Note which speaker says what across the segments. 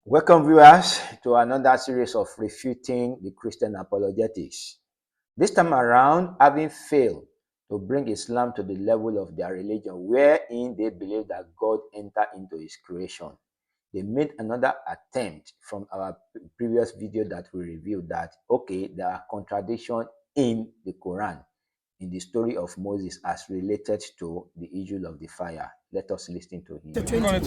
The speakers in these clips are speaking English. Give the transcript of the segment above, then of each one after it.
Speaker 1: Welcome, viewers, to another series of refuting the Christian apologetics. This time around, having failed to bring Islam to the level of their religion, wherein they believe that God entered into his creation, they made another attempt from our previous video that we reviewed that, okay, there are contradictions in the Quran, in the story of Moses as related to the issue of the fire. Let us listen to him.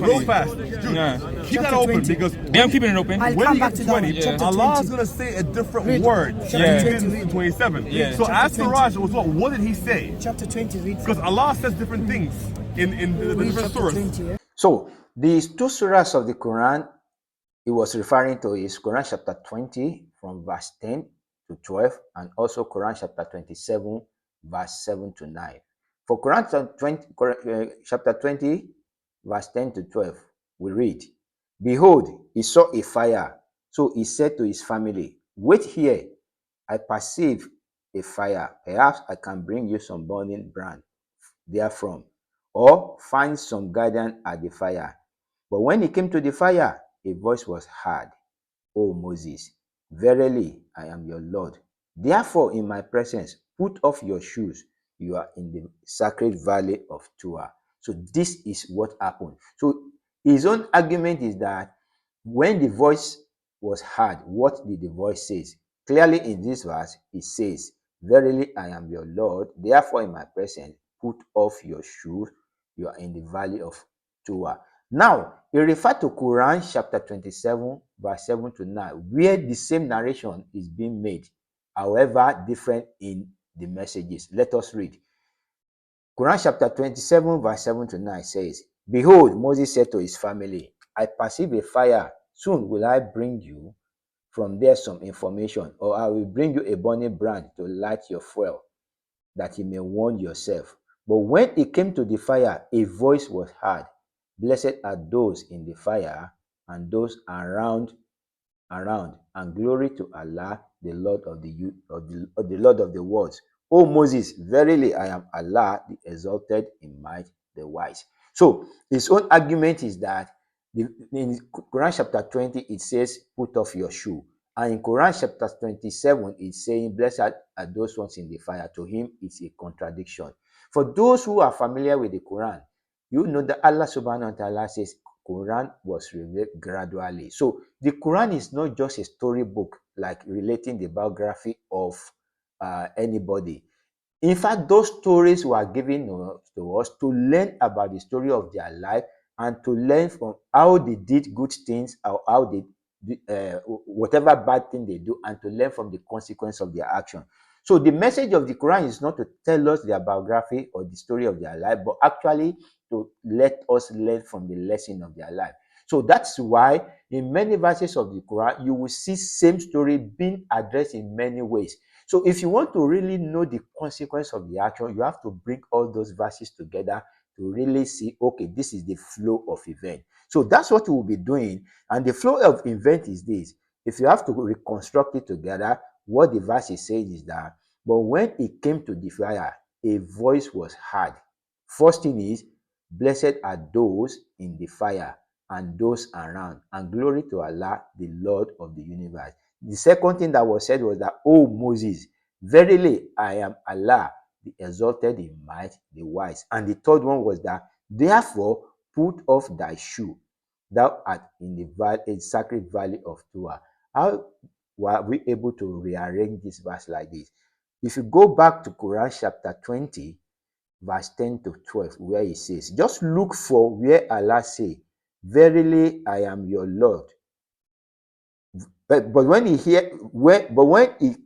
Speaker 2: Real fast. Dude, keep that open 20. Because I'm keeping it open.
Speaker 3: I'll
Speaker 2: when
Speaker 3: come
Speaker 2: you
Speaker 3: back
Speaker 2: get
Speaker 3: to
Speaker 2: 20,
Speaker 3: that.
Speaker 2: Allah's going to say a different
Speaker 3: read.
Speaker 2: word.
Speaker 3: Yeah.
Speaker 2: In 27.
Speaker 3: Yeah.
Speaker 2: So ask
Speaker 3: Chapter
Speaker 2: Siraj, what did he say?
Speaker 3: Chapter 20, read.
Speaker 2: Because Allah says different things in the different surahs.
Speaker 3: 20, yeah?
Speaker 1: So, these two surahs of the Quran, he was referring to is Quran chapter 20 from verse 10 to 12 and also Quran chapter 27 verse 7 to 9. For chapter 20 verse 10 to 12, we read, "Behold, he saw a fire, so he said to his family, wait here, I perceive a fire. Perhaps I can bring you some burning brand therefrom, or find some guidance at the fire. But when he came to the fire, a voice was heard, O Moses, verily I am your Lord. Therefore, in my presence, put off your shoes. You are in the sacred valley of Tua." So this is what happened. So his own argument is that when the voice was heard, what did the voice say? Clearly in this verse, it says, verily I am your Lord. Therefore, in my presence, put off your shoes. You are in the valley of Tua. Now, he referred to Quran chapter 27, verse 7 to 9, where the same narration is being made, however different in the messages. Let us read. Quran chapter 27, verse 7 to 9 says, "Behold, Moses said to his family, I perceive a fire. Soon will I bring you from there some information, or I will bring you a burning brand to light your fuel, that you may warm yourself. But when it came to the fire, a voice was heard. Blessed are those in the fire and those around, and glory to Allah, the Lord of the Lord of the worlds. O Moses, verily I am Allah, the exalted in might, the wise." So his own argument is that in Quran chapter 20, it says, put off your shoe. And in Quran chapter 27, it's saying, blessed are those ones in the fire. To him, it's a contradiction. For those who are familiar with the Quran, you know that Allah subhanahu wa ta'ala says Quran was revealed gradually. So the Quran is not just a storybook like relating the biography of anybody. In fact, those stories were given to us to learn about the story of their life and to learn from how they did good things or how they whatever bad thing they do, and to learn from the consequence of their action. So the message of the Quran is not to tell us their biography or the story of their life, but actually to let us learn from the lesson of their life. So that's why in many verses of the Quran, you will see same story being addressed in many ways. So if you want to really know the consequence of the action, you have to bring all those verses together to really see, okay, this is the flow of event. So that's what we will be doing. And the flow of event is this. If you have to reconstruct it together, what the verse is saying is that, but when it came to the fire, a voice was heard. First thing is, blessed are those in the fire and those around, and glory to Allah, the Lord of the universe. The second thing that was said was that, O Moses, verily I am Allah, the exalted in might, the wise. And the third one was that, therefore put off thy shoe, thou art in the sacred valley of Tua. How were we able to rearrange this verse like this? If you go back to Quran chapter 20, verse 10 to 12, where it says, just look for where Allah say, verily I am your Lord. But when he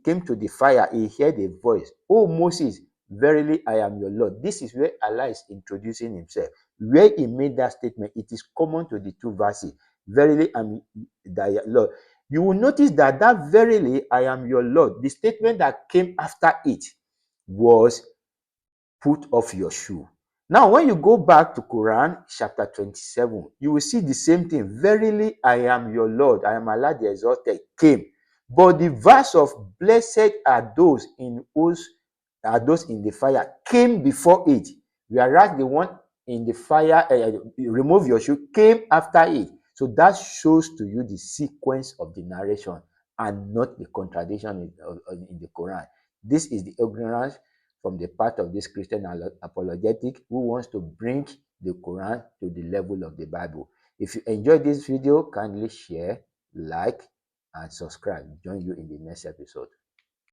Speaker 1: came to the fire, he heard a voice, "Oh Moses, verily I am your Lord." This is where Allah is introducing himself. Where he made that statement, it is common to the two verses. Verily I am thy Lord. You will notice that verily I am your Lord, the statement that came after it was, put off your shoe. Now, when you go back to Quran chapter 27, you will see the same thing. Verily, I am your Lord. I am Allah the exalted came. But the verse of blessed are those in the fire came before it. Whereas the one in the fire, remove your shoe, came after it. So that shows to you the sequence of the narration and not the contradiction in the Quran. This is the ignorance from the part of this Christian apologetic who wants to bring the Quran to the level of the Bible. If you enjoyed this video, kindly share, like, and subscribe. Join you in the next episode.